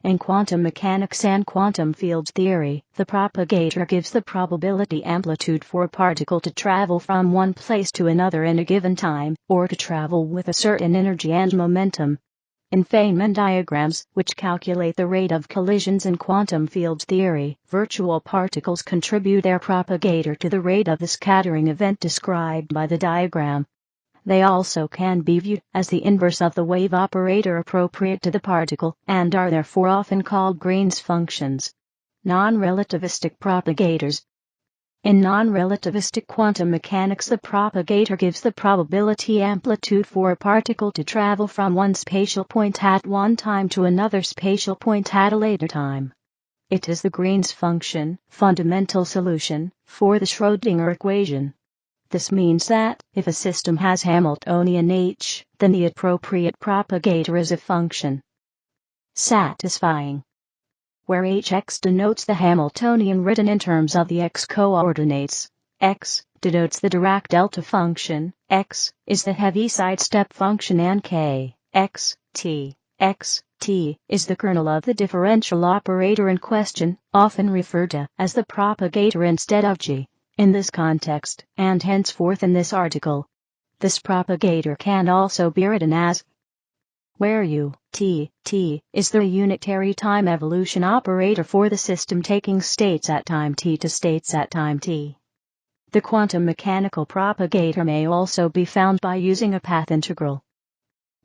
In quantum mechanics and quantum field theory, the propagator gives the probability amplitude for a particle to travel from one place to another in a given time, or to travel with a certain energy and momentum. In Feynman diagrams, which calculate the rate of collisions in quantum field theory, virtual particles contribute their propagator to the rate of the scattering event described by the diagram. They also can be viewed as the inverse of the wave operator appropriate to the particle, and are therefore often called Green's functions. Non-relativistic propagators. In non-relativistic quantum mechanics, the propagator gives the probability amplitude for a particle to travel from one spatial point at one time to another spatial point at a later time. It is the Green's function, fundamental solution, for the Schrödinger equation. This means that, if a system has Hamiltonian H, then the appropriate propagator is a function satisfying, where Hx denotes the Hamiltonian written in terms of the x coordinates, x denotes the Dirac delta function, x is the Heaviside step function, and k, x, t is the kernel of the differential operator in question, often referred to as the propagator instead of g. In this context, and henceforth in this article, this propagator can also be written as where t is the unitary time evolution operator for the system taking states at time t to states at time t. The quantum mechanical propagator may also be found by using a path integral,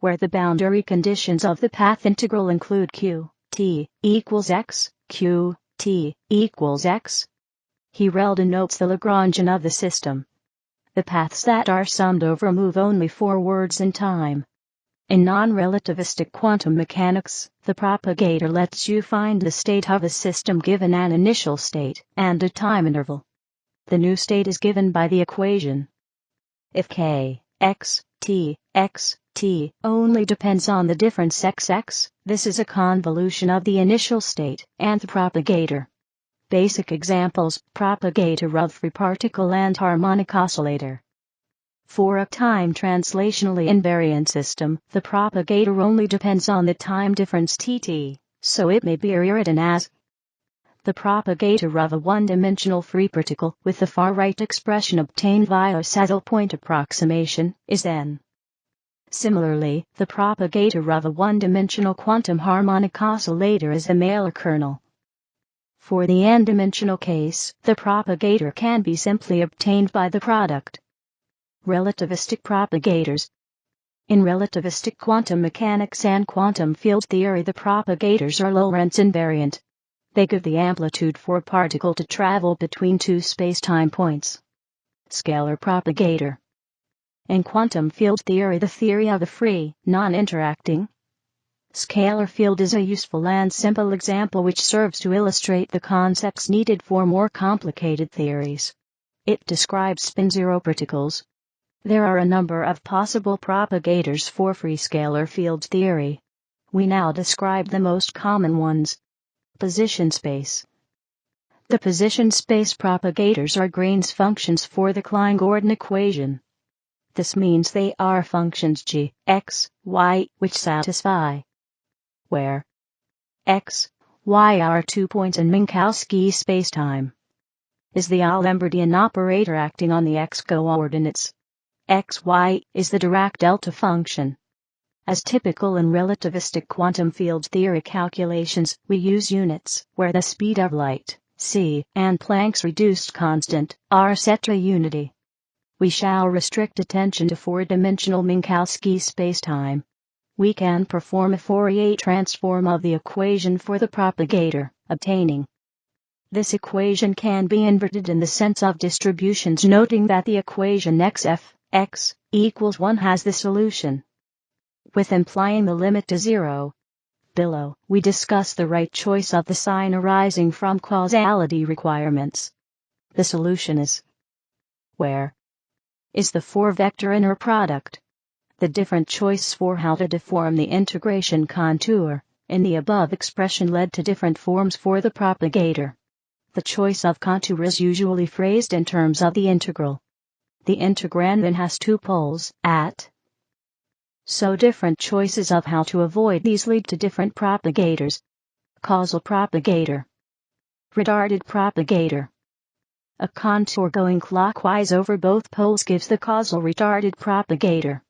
where the boundary conditions of the path integral include q t equals x, q t equals x. He rel denotes the Lagrangian of the system. The paths that are summed over move only forwards in time. In non-relativistic quantum mechanics, the propagator lets you find the state of a system given an initial state and a time interval. The new state is given by the equation. If k, x, t only depends on the difference xx, this is a convolution of the initial state and the propagator. Basic examples: propagator of free particle and harmonic oscillator. For a time translationally invariant system, the propagator only depends on the time difference tt, so it may be rewritten as the propagator of a one-dimensional free particle with the far-right expression obtained via saddle point approximation is n. Similarly, the propagator of a one-dimensional quantum harmonic oscillator is the Mailer kernel. For the n-dimensional case, the propagator can be simply obtained by the product. Relativistic propagators. In relativistic quantum mechanics and quantum field theory, the propagators are Lorentz invariant. They give the amplitude for a particle to travel between two spacetime points. Scalar propagator. In quantum field theory, the theory of a free, non-interacting scalar field is a useful and simple example which serves to illustrate the concepts needed for more complicated theories. It describes spin-zero particles. There are a number of possible propagators for free scalar field theory. We now describe the most common ones. Position space. The position space propagators are Green's functions for the Klein-Gordon equation. This means they are functions g, x, y, which satisfy where x, y are 2 points in Minkowski spacetime. Is the Alembert operator acting on the x coordinates. X, y is the Dirac delta function. As typical in relativistic quantum field theory calculations, we use units where the speed of light, c, and Planck's reduced constant, r set to unity. We shall restrict attention to four-dimensional Minkowski spacetime. We can perform a Fourier transform of the equation for the propagator, obtaining. This equation can be inverted in the sense of distributions, noting that the equation xf, x, equals 1 has the solution, with implying the limit to 0. Below, we discuss the right choice of the sign arising from causality requirements. The solution is where is the four-vector inner product. The different choices for how to deform the integration contour in the above expression led to different forms for the propagator. The choice of contour is usually phrased in terms of the integral. The integrand then has two poles at. So different choices of how to avoid these lead to different propagators. Causal propagator. Retarded propagator. A contour going clockwise over both poles gives the causal retarded propagator.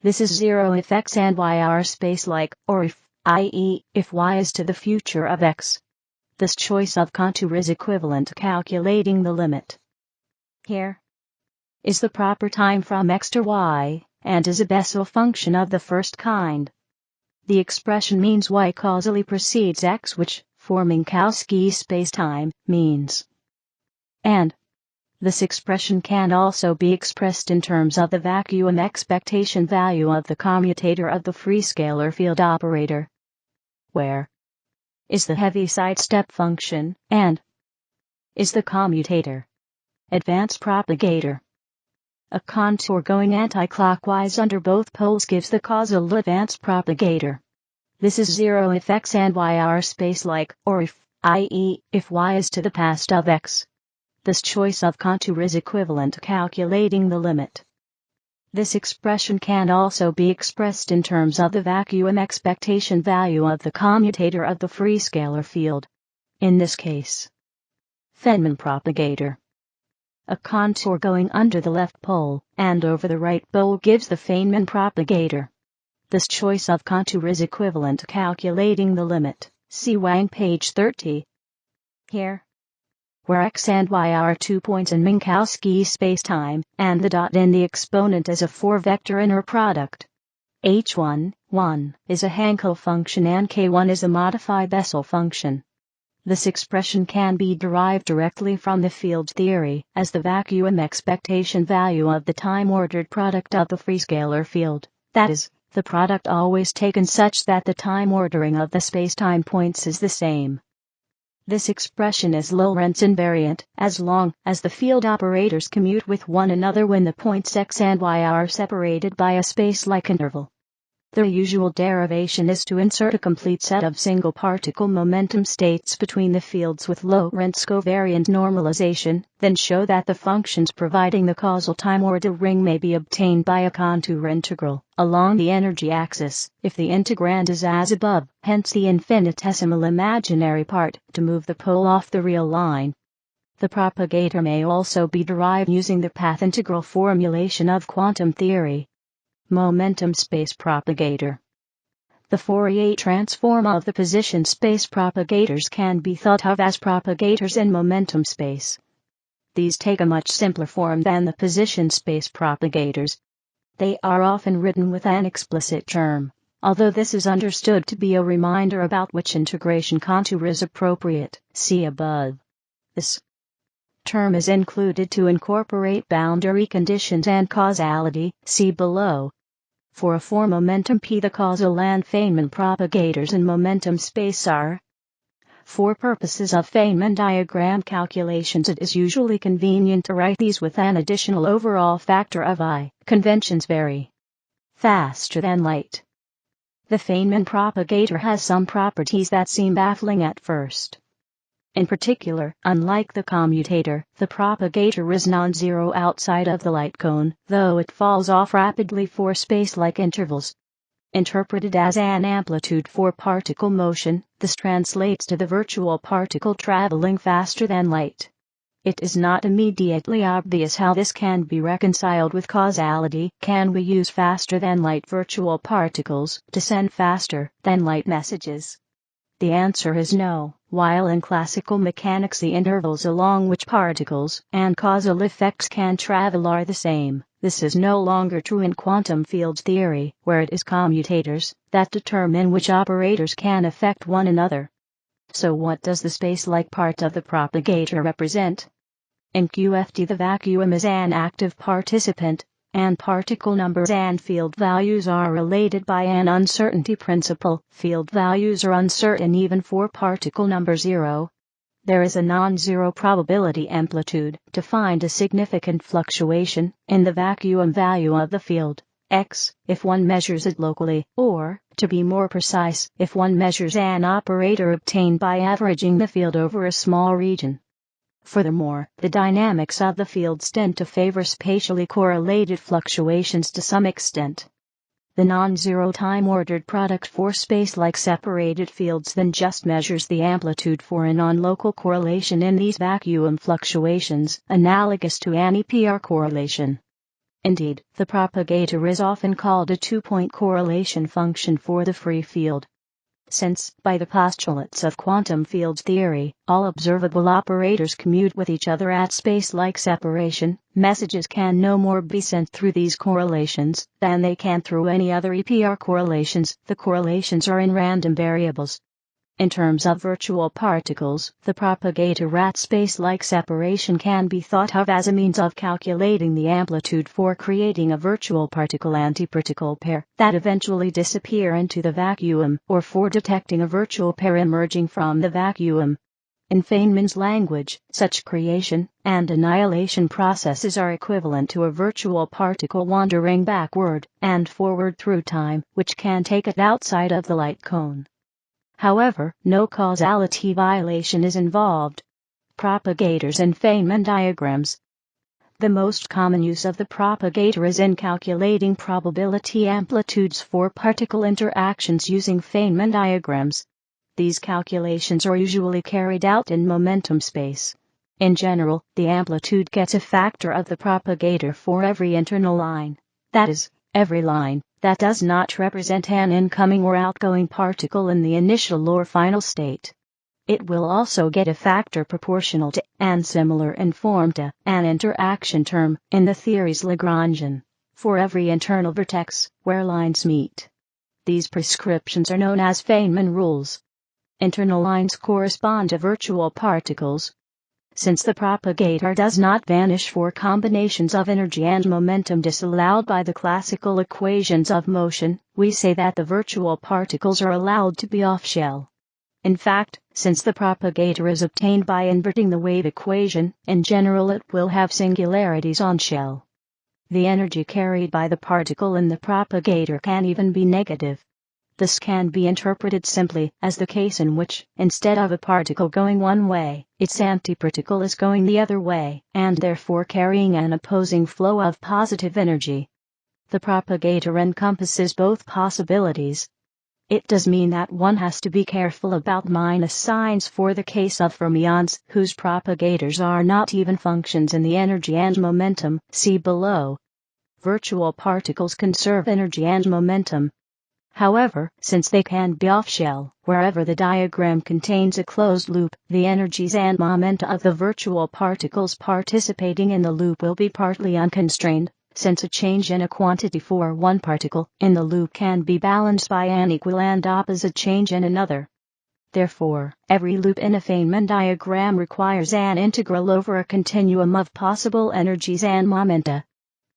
This is zero if x and y are space-like, or if, i.e., if y is to the future of x. This choice of contour is equivalent to calculating the limit. Here is the proper time from x to y, and is a Bessel function of the first kind. The expression means y causally precedes x, which, for Minkowski spacetime, means. And this expression can also be expressed in terms of the vacuum expectation value of the commutator of the free scalar field operator, where is the Heaviside step function, and is the commutator. Advanced propagator. A contour going anticlockwise under both poles gives the causal advanced propagator. This is zero if x and y are space-like, or if, i.e., if y is to the past of x. This choice of contour is equivalent to calculating the limit. This expression can also be expressed in terms of the vacuum expectation value of the commutator of the free scalar field. In this case, Feynman propagator. A contour going under the left pole and over the right pole gives the Feynman propagator. This choice of contour is equivalent to calculating the limit. See Wang page 30. Here, where x and y are 2 points in Minkowski spacetime, and the dot in the exponent is a 4-vector inner product. H1, 1, is a Hankel function and K1 is a modified Bessel function. This expression can be derived directly from the field theory as the vacuum expectation value of the time-ordered product of the free scalar field, that is, the product always taken such that the time ordering of the spacetime points is the same. This expression is Lorentz invariant as long as the field operators commute with one another when the points x and y are separated by a space-like interval. The usual derivation is to insert a complete set of single particle momentum states between the fields with Lorentz covariant normalization, then show that the functions providing the causal time ordering may be obtained by a contour integral along the energy axis, if the integrand is as above, hence the infinitesimal imaginary part, to move the pole off the real line. The propagator may also be derived using the path integral formulation of quantum theory. Momentum space propagator. The Fourier transform of the position space propagators can be thought of as propagators in momentum space. These take a much simpler form than the position space propagators. They are often written with an explicit term, although this is understood to be a reminder about which integration contour is appropriate, see above. This term is included to incorporate boundary conditions and causality, see below. For a 4-momentum P, the causal and Feynman propagators in momentum space are. For purposes of Feynman diagram calculations, it is usually convenient to write these with an additional overall factor of I. Conventions vary faster than light. The Feynman propagator has some properties that seem baffling at first. In particular, unlike the commutator, the propagator is non-zero outside of the light cone, though it falls off rapidly for space-like intervals. Interpreted as an amplitude for particle motion, this translates to the virtual particle traveling faster than light. It is not immediately obvious how this can be reconciled with causality. Can we use faster than light virtual particles to send faster than light messages? The answer is no. While in classical mechanics the intervals along which particles and causal effects can travel are the same, this is no longer true in quantum field theory, where it is commutators that determine which operators can affect one another. So what does the space-like part of the propagator represent? In QFT the vacuum is an active participant, and particle numbers and field values are related by an uncertainty principle. Field values are uncertain even for particle number 0. There is a non-zero probability amplitude to find a significant fluctuation in the vacuum value of the field, x, if one measures it locally, or, to be more precise, if one measures an operator obtained by averaging the field over a small region. Furthermore, the dynamics of the fields tend to favor spatially correlated fluctuations to some extent. The non-zero time-ordered product for space-like separated fields then just measures the amplitude for a non-local correlation in these vacuum fluctuations, analogous to an EPR correlation. Indeed, the propagator is often called a two-point correlation function for the free field. Since, by the postulates of quantum field theory, all observable operators commute with each other at space-like separation, messages can no more be sent through these correlations than they can through any other EPR correlations. The correlations are in random variables. In terms of virtual particles, the propagator at space-like separation can be thought of as a means of calculating the amplitude for creating a virtual particle-antiparticle pair that eventually disappear into the vacuum, or for detecting a virtual pair emerging from the vacuum. In Feynman's language, such creation and annihilation processes are equivalent to a virtual particle wandering backward and forward through time, which can take it outside of the light cone. However, no causality violation is involved. Propagators and Feynman diagrams. The most common use of the propagator is in calculating probability amplitudes for particle interactions using Feynman diagrams. These calculations are usually carried out in momentum space. In general, the amplitude gets a factor of the propagator for every internal line. That is, every line that does not represent an incoming or outgoing particle in the initial or final state. It will also get a factor proportional to and similar in form to an interaction term in the theory's Lagrangian for every internal vertex where lines meet. These prescriptions are known as Feynman Rules. Internal lines correspond to virtual particles. Since the propagator does not vanish for combinations of energy and momentum disallowed by the classical equations of motion, we say that the virtual particles are allowed to be off-shell. In fact, since the propagator is obtained by inverting the wave equation, in general it will have singularities on shell. The energy carried by the particle in the propagator can even be negative. This can be interpreted simply as the case in which, instead of a particle going one way, its antiparticle is going the other way, and therefore carrying an opposing flow of positive energy. The propagator encompasses both possibilities. It does mean that one has to be careful about minus signs for the case of fermions, whose propagators are not even functions in the energy and momentum, see below. Virtual particles conserve energy and momentum. However, since they can be off-shell, wherever the diagram contains a closed loop, the energies and momenta of the virtual particles participating in the loop will be partly unconstrained, since a change in a quantity for one particle in the loop can be balanced by an equal and opposite change in another. Therefore, every loop in a Feynman diagram requires an integral over a continuum of possible energies and momenta.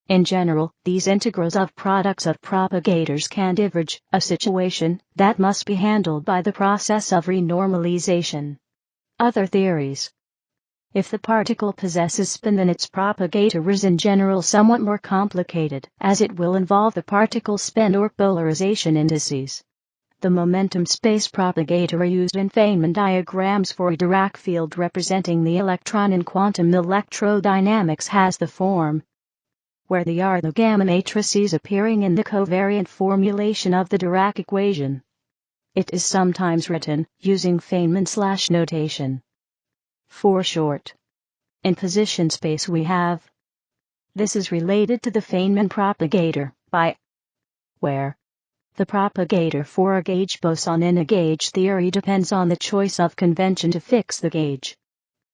In general, these integrals of products of propagators can diverge, a situation that must be handled by the process of renormalization. Other theories. If the particle possesses spin, then its propagator is in general somewhat more complicated, as it will involve the particle spin or polarization indices. The momentum space propagator used in Feynman diagrams for a Dirac field representing the electron in quantum electrodynamics has the form where the are the gamma matrices appearing in the covariant formulation of the Dirac equation. It is sometimes written using Feynman/ notation. For short. In position space we have. This is related to the Feynman propagator by where the propagator for a gauge boson in a gauge theory depends on the choice of convention to fix the gauge.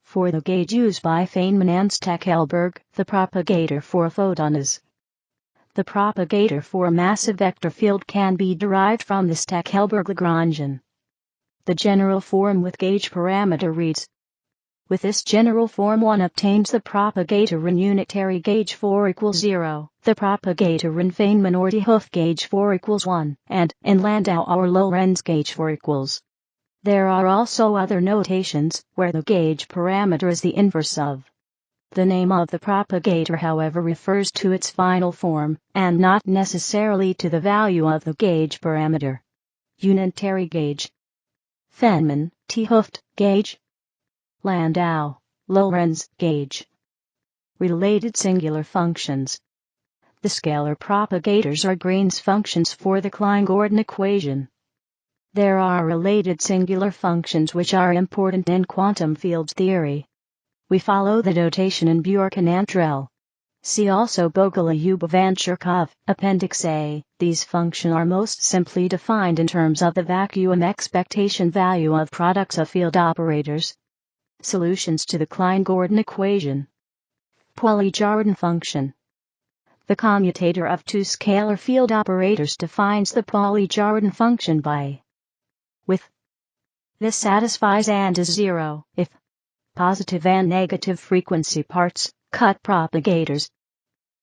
For the gauge used by Feynman and Stackelberg, the propagator for a photon is. The propagator for a massive vector field can be derived from the Stackelberg Lagrangian. The general form with gauge parameter reads. With this general form one obtains the propagator in unitary gauge 4 equals 0, the propagator in Feynman or de Hooft gauge 4 equals 1, and in Landau or Lorentz gauge 4 equals. There are also other notations, where the gauge parameter is the inverse of. The name of the propagator, however, refers to its final form, and not necessarily to the value of the gauge parameter. Unitary gauge. Feynman, de Hooft gauge. Landau, Lorentz gauge. Related singular functions. The scalar propagators are Green's functions for the Klein-Gordon equation. There are related singular functions which are important in quantum field theory. We follow the notation in Bjork and Antrell. See also Bogolyubov and Cherkov, Appendix A. These functions are most simply defined in terms of the vacuum expectation value of products of field operators. Solutions to the Klein-Gordon equation. Pauli-Jordan function. The commutator of two scalar field operators defines the Pauli-Jordan function by with. This satisfies and is zero if positive and negative frequency parts, cut propagators.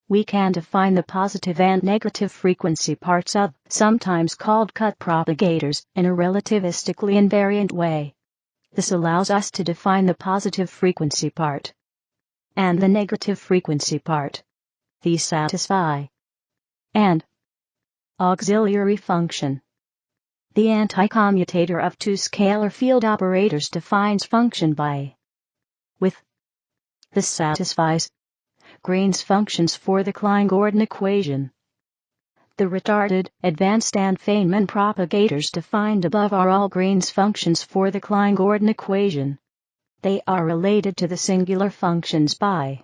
We can define the positive and negative frequency parts of, sometimes called cut propagators, in a relativistically invariant way. This allows us to define the positive frequency part and the negative frequency part. These satisfy and auxiliary function. The anti-commutator of two scalar field operators defines function by with. This satisfies Green's functions for the Klein-Gordon equation. The retarded, advanced and Feynman propagators defined above are all Green's functions for the Klein-Gordon equation. They are related to the singular functions by